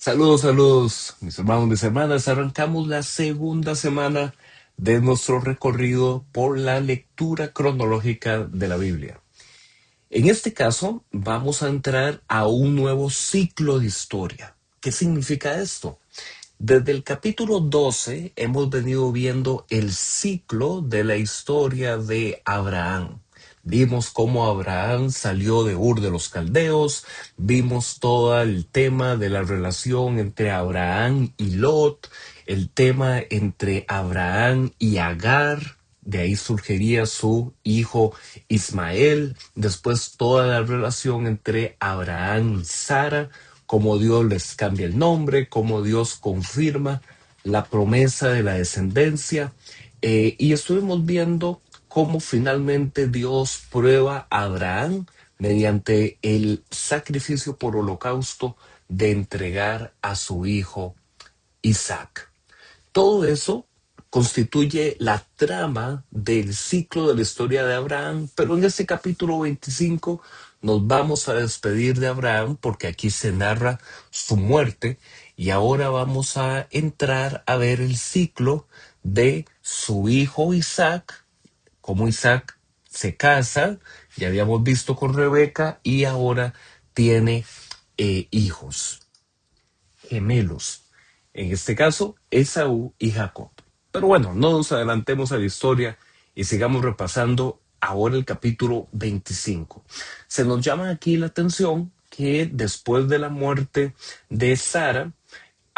Saludos, saludos, mis hermanos, mis hermanas. Arrancamos la segunda semana de nuestro recorrido por la lectura cronológica de la Biblia. En este caso, vamos a entrar a un nuevo ciclo de historia. ¿Qué significa esto? Desde el capítulo 12 hemos venido viendo el ciclo de la historia de Abraham. Vimos cómo Abraham salió de Ur de los Caldeos, vimos todo el tema de la relación entre Abraham y Lot, el tema entre Abraham y Agar, de ahí surgiría su hijo Ismael, después toda la relación entre Abraham y Sara, cómo Dios les cambia el nombre, cómo Dios confirma la promesa de la descendencia. Y estuvimos viendo cómo finalmente Dios prueba a Abraham mediante el sacrificio por holocausto de entregar a su hijo Isaac. Todo eso constituye la trama del ciclo de la historia de Abraham, pero en este capítulo 25 nos vamos a despedir de Abraham porque aquí se narra su muerte y ahora vamos a entrar a ver el ciclo de su hijo Isaac, cómo Isaac se casa, ya habíamos visto con Rebeca y ahora tiene hijos gemelos. En este caso, Esaú y Jacob. Pero bueno, no nos adelantemos a la historia y sigamos repasando ahora el capítulo 25. Se nos llama aquí la atención que después de la muerte de Sara,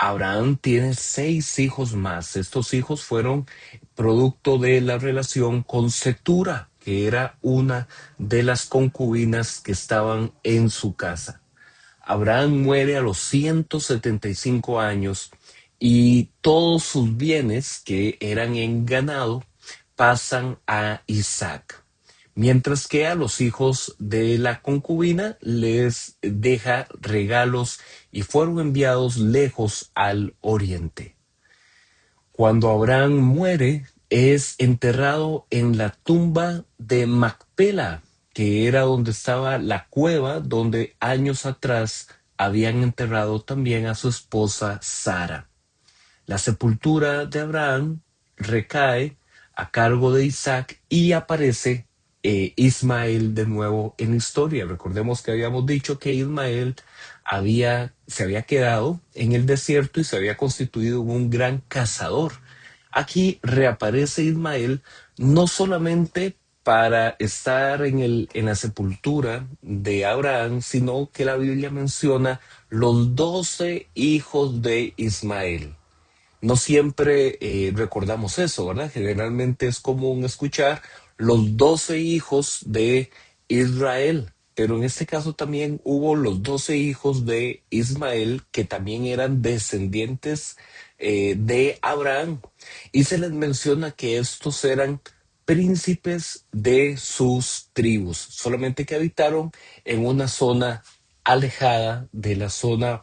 Abraham tiene 6 hijos más. Estos hijos fueron producto de la relación con Cetura, que era una de las concubinas que estaban en su casa. Abraham muere a los 175 años y todos sus bienes que eran en ganado pasan a Isaac, mientras que a los hijos de la concubina les deja regalos y fueron enviados lejos al oriente. Cuando Abraham muere, es enterrado en la tumba de Macpela, que era donde estaba la cueva donde años atrás habían enterrado también a su esposa Sara. La sepultura de Abraham recae a cargo de Isaac y aparece Ismael de nuevo en la historia. Recordemos que habíamos dicho que Ismael se había quedado en el desierto y se había constituido en un gran cazador. Aquí reaparece Ismael no solamente para estar en la sepultura de Abraham, sino que la Biblia menciona los 12 hijos de Ismael. No siempre recordamos eso, ¿verdad? Generalmente es común escuchar los 12 hijos de Israel, pero en este caso también hubo los 12 hijos de Ismael que también eran descendientes de Abraham. Y se les menciona que estos eran príncipes de sus tribus, solamente que habitaron en una zona alejada de la zona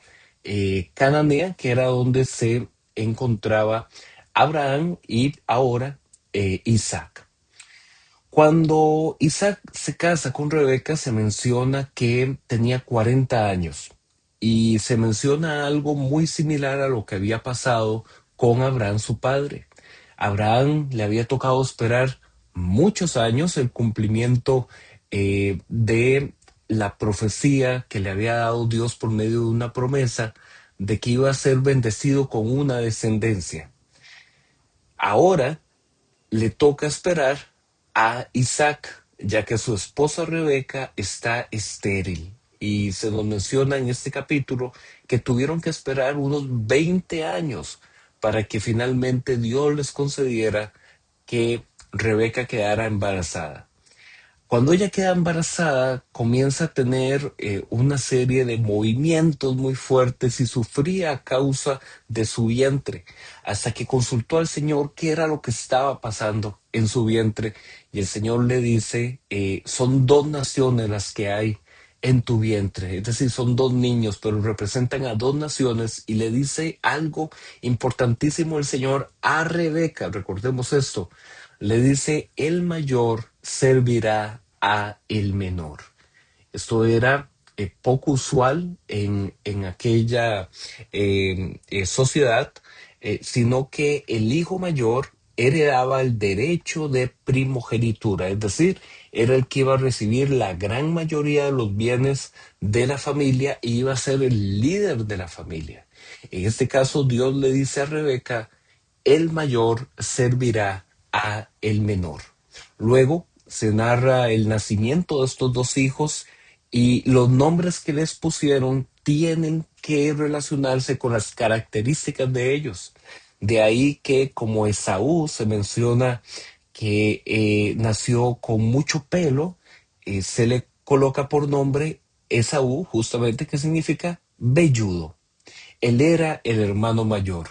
cananea, que era donde se encontraba Abraham y ahora Isaac. Cuando Isaac se casa con Rebeca, se menciona que tenía 40 años y se menciona algo muy similar a lo que había pasado con Abraham, su padre. Abraham le había tocado esperar muchos años el cumplimiento de la profecía que le había dado Dios por medio de una promesa de que iba a ser bendecido con una descendencia. Ahora le toca esperar a Isaac, ya que su esposa Rebeca está estéril. Y se nos menciona en este capítulo que tuvieron que esperar unos 20 años para que finalmente Dios les concediera que Rebeca quedara embarazada. Cuando ella queda embarazada, comienza a tener una serie de movimientos muy fuertes y sufría a causa de su vientre, hasta que consultó al Señor qué era lo que estaba pasando en su vientre. Y el Señor le dice, son 2 naciones las que hay en tu vientre, es decir, son 2 niños, pero representan a 2 naciones. Y le dice algo importantísimo el Señor a Rebeca, recordemos esto, le dice, el mayor servirá a el menor. Esto era poco usual en aquella sociedad, sino que el hijo mayor heredaba el derecho de primogenitura, es decir, era el que iba a recibir la gran mayoría de los bienes de la familia y iba a ser el líder de la familia. En este caso, Dios le dice a Rebeca, el mayor servirá a el menor. Luego se narra el nacimiento de estos dos hijos y los nombres que les pusieron tienen que relacionarse con las características de ellos. De ahí que como Esaú se menciona que nació con mucho pelo, se le coloca por nombre Esaú, justamente que significa velludo. Él era el hermano mayor.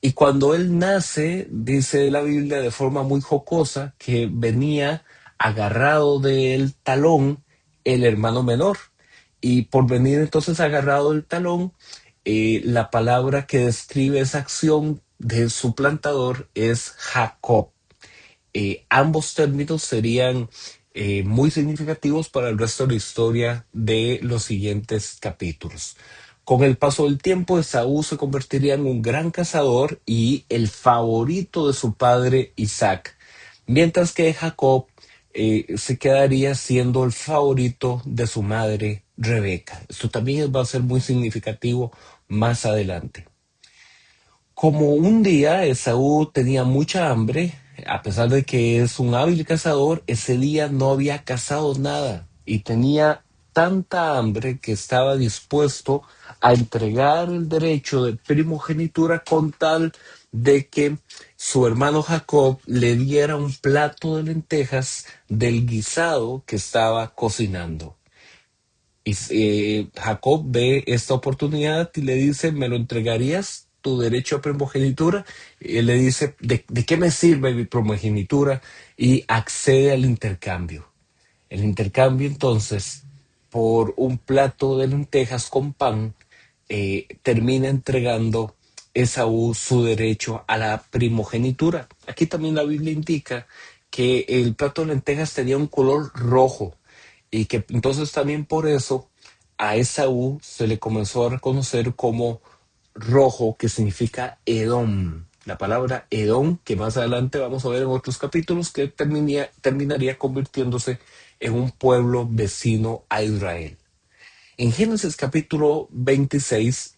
Y cuando él nace, dice la Biblia de forma muy jocosa, que venía agarrado del talón el hermano menor. Y por venir entonces agarrado del talón, la palabra que describe esa acción de su plantador es Jacob. Ambos términos serían muy significativos para el resto de la historia de los siguientes capítulos. Con el paso del tiempo, Esaú se convertiría en un gran cazador y el favorito de su padre Isaac, mientras que Jacob se quedaría siendo el favorito de su madre Rebeca. Esto también va a ser muy significativo más adelante. Como un día Esaú tenía mucha hambre, a pesar de que es un hábil cazador, ese día no había cazado nada y tenía tanta hambre que estaba dispuesto a entregar el derecho de primogenitura con tal de que su hermano Jacob le diera un plato de lentejas del guisado que estaba cocinando. Y Jacob ve esta oportunidad y le dice, ¿me lo entregarías tu derecho a primogenitura? Y él le dice, ¿de qué me sirve mi primogenitura? Y accede al intercambio. El intercambio entonces, por un plato de lentejas con pan, termina entregando Esaú su derecho a la primogenitura. Aquí también la Biblia indica que el plato de lentejas tenía un color rojo y que entonces también por eso a Esaú se le comenzó a reconocer como rojo, que significa Edom. La palabra Edom, que más adelante vamos a ver en otros capítulos, que terminaría convirtiéndose en un pueblo vecino a Israel. En Génesis capítulo 26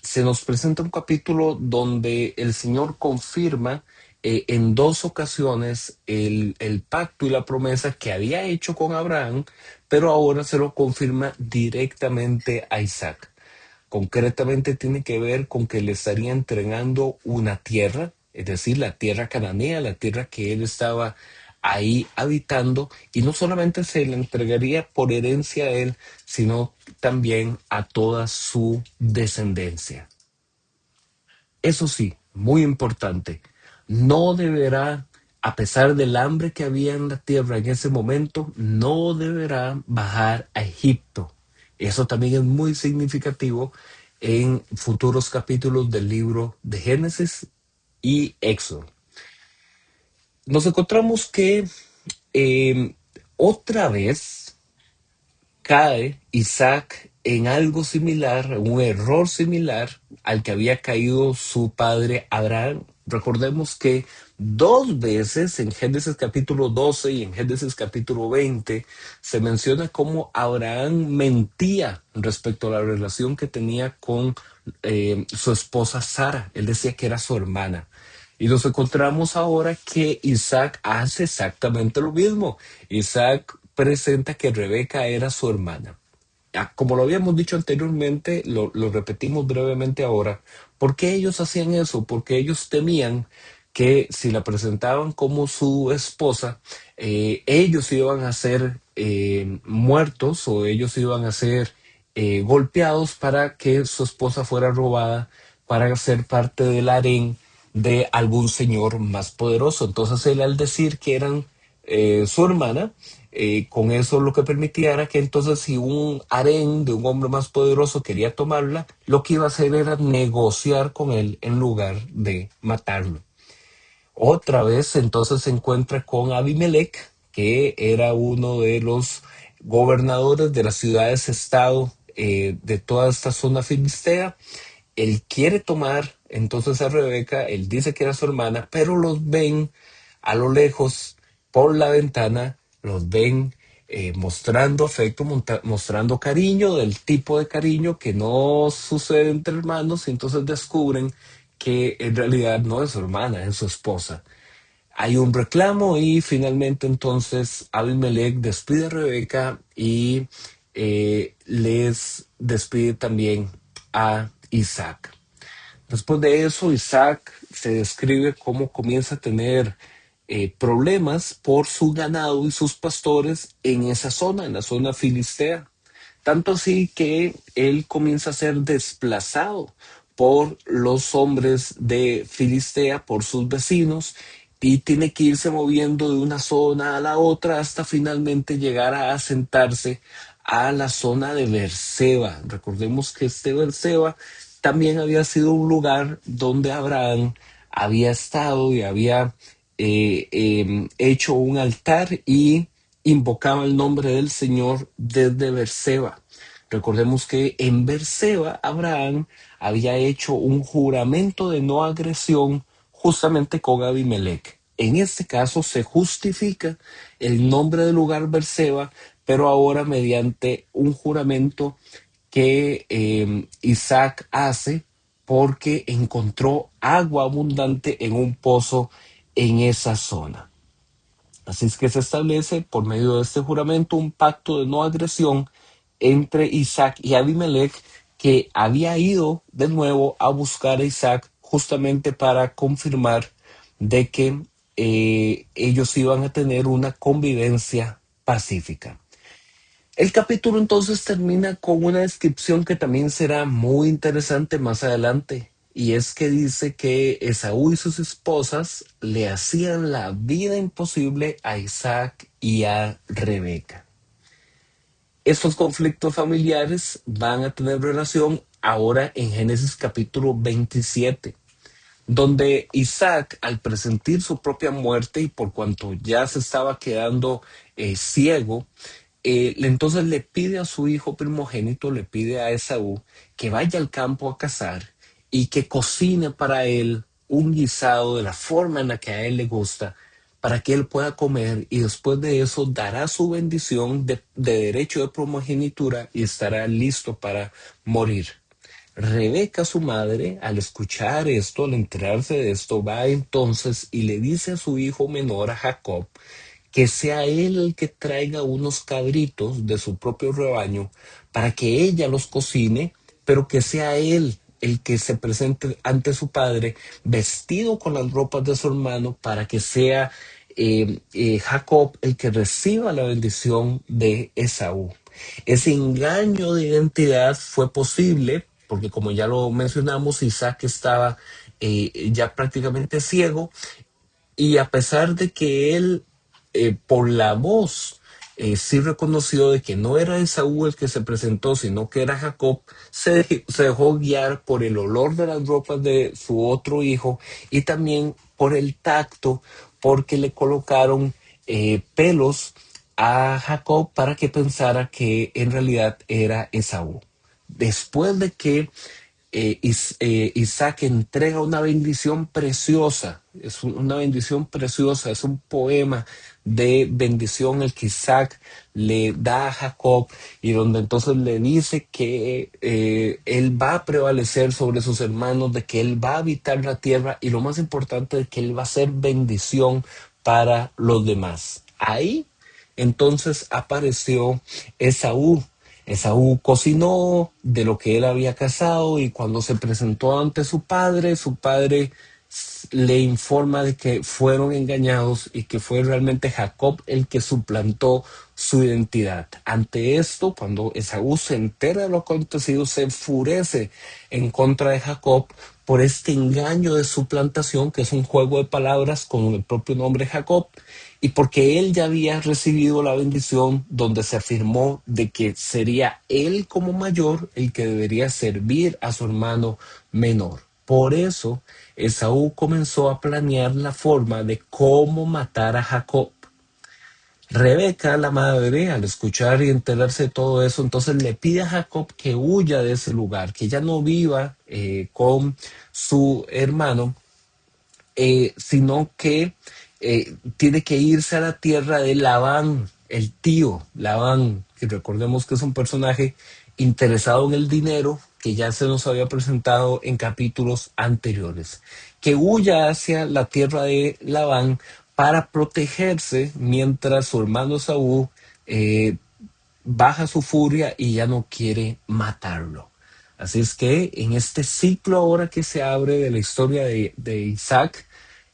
se nos presenta un capítulo donde el Señor confirma en dos ocasiones el pacto y la promesa que había hecho con Abraham, pero ahora se lo confirma directamente a Isaac. Concretamente tiene que ver con que le estaría entregando una tierra, es decir, la tierra cananea, la tierra que él estaba ahí habitando, y no solamente se le entregaría por herencia a él, sino también a toda su descendencia. Eso sí, muy importante, no deberá, a pesar del hambre que había en la tierra en ese momento, no deberá bajar a Egipto. Eso también es muy significativo en futuros capítulos del libro de Génesis y Éxodo. Nos encontramos que eh, otra vez cae Isaac en algo similar, un error similar al que había caído su padre Abraham. Recordemos que dos veces en Génesis capítulo 12 y en Génesis capítulo 20 se menciona cómo Abraham mentía respecto a la relación que tenía con su esposa Sara. Él decía que era su hermana. Y nos encontramos ahora que Isaac hace exactamente lo mismo. Isaac presenta que Rebeca era su hermana. Como lo habíamos dicho anteriormente, lo repetimos brevemente ahora. ¿Por qué ellos hacían eso? Porque ellos temían que si la presentaban como su esposa, ellos iban a ser muertos o ellos iban a ser golpeados para que su esposa fuera robada para ser parte del harén de algún señor más poderoso. Entonces él al decir que eran su hermana, con eso lo que permitía era que entonces si un harén de un hombre más poderoso quería tomarla, lo que iba a hacer era negociar con él en lugar de matarlo. Otra vez entonces se encuentra con Abimelech, que era uno de los gobernadores de las ciudades-estado de toda esta zona filistea. Él quiere tomar entonces a Rebeca, él dice que era su hermana, pero los ven a lo lejos por la ventana, los ven mostrando afecto, mostrando cariño, del tipo de cariño que no sucede entre hermanos, y entonces descubren que en realidad no es su hermana, es su esposa. Hay un reclamo y finalmente entonces Abimelech despide a Rebeca y les despide también a Isaac. Después de eso, Isaac se describe cómo comienza a tener problemas por su ganado y sus pastores en esa zona, en la zona filistea. Tanto así que él comienza a ser desplazado por los hombres de Filistea, por sus vecinos, y tiene que irse moviendo de una zona a la otra hasta finalmente llegar a asentarse a la zona de Beerseba. Recordemos que este Beerseba también había sido un lugar donde Abraham había estado y había hecho un altar y invocaba el nombre del Señor desde Beerseba. Recordemos que en Beerseba Abraham había hecho un juramento de no agresión justamente con Abimelech. En este caso se justifica el nombre del lugar Beerseba, pero ahora mediante un juramento que Isaac hace porque encontró agua abundante en un pozo en esa zona. Así es que se establece por medio de este juramento un pacto de no agresión entre Isaac y Abimelech, que había ido de nuevo a buscar a Isaac justamente para confirmar de que ellos iban a tener una convivencia pacífica. El capítulo entonces termina con una descripción que también será muy interesante más adelante, y es que dice que Esaú y sus esposas le hacían la vida imposible a Isaac y a Rebeca. Estos conflictos familiares van a tener relación ahora en Génesis capítulo 27, donde Isaac, al presentir su propia muerte y por cuanto ya se estaba quedando ciego, entonces le pide a su hijo primogénito, le pide a Esaú que vaya al campo a cazar y que cocine para él un guisado de la forma en la que a él le gusta, para que él pueda comer, y después de eso dará su bendición de derecho de primogenitura y estará listo para morir. Rebeca, su madre, al escuchar esto, al enterarse de esto, va entonces y le dice a su hijo menor, a Jacob, que sea él el que traiga unos cabritos de su propio rebaño para que ella los cocine, pero que sea él el que se presente ante su padre vestido con las ropas de su hermano, para que sea Jacob el que reciba la bendición de Esaú. Ese engaño de identidad fue posible porque, como ya lo mencionamos, Isaac estaba ya prácticamente ciego, y a pesar de que él, por la voz, sí reconoció de que no era Esaú el que se presentó, sino que era Jacob, se dejó guiar por el olor de las ropas de su otro hijo y también por el tacto, porque le colocaron pelos a Jacob para que pensara que en realidad era Esaú. Después de que Isaac entrega una bendición preciosa, es una bendición preciosa, es un poema de bendición el que Isaac le da a Jacob, y donde entonces le dice que él va a prevalecer sobre sus hermanos, de que él va a habitar la tierra, y lo más importante de que él va a ser bendición para los demás. Ahí entonces apareció Esaú. Esaú cocinó de lo que él había cazado, y cuando se presentó ante su padre le informa de que fueron engañados y que fue realmente Jacob el que suplantó su identidad. Ante esto, cuando Esaú se entera de lo acontecido, se enfurece en contra de Jacob por este engaño de suplantación, que es un juego de palabras con el propio nombre Jacob, y porque él ya había recibido la bendición donde se afirmó de que sería él como mayor el que debería servir a su hermano menor. Por eso, Esaú comenzó a planear la forma de cómo matar a Jacob. Rebeca, la madre, al escuchar y enterarse de todo eso, entonces le pide a Jacob que huya de ese lugar, que ya no viva con su hermano, sino que tiene que irse a la tierra de Labán, el tío Labán, que recordemos que es un personaje interesado en el dinero, que ya se nos había presentado en capítulos anteriores, que huya hacia la tierra de Labán para protegerse mientras su hermano Saúl eh, baja su furia y ya no quiere matarlo. Así es que en este ciclo ahora que se abre de la historia de Isaac,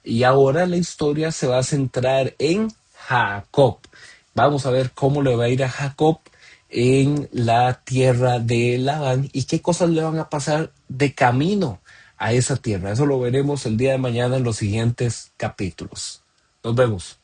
y ahora la historia se va a centrar en Jacob. Vamos a ver cómo le va a ir a Jacob en la tierra de Labán y qué cosas le van a pasar de camino a esa tierra. Eso lo veremos el día de mañana en los siguientes capítulos. Nos vemos.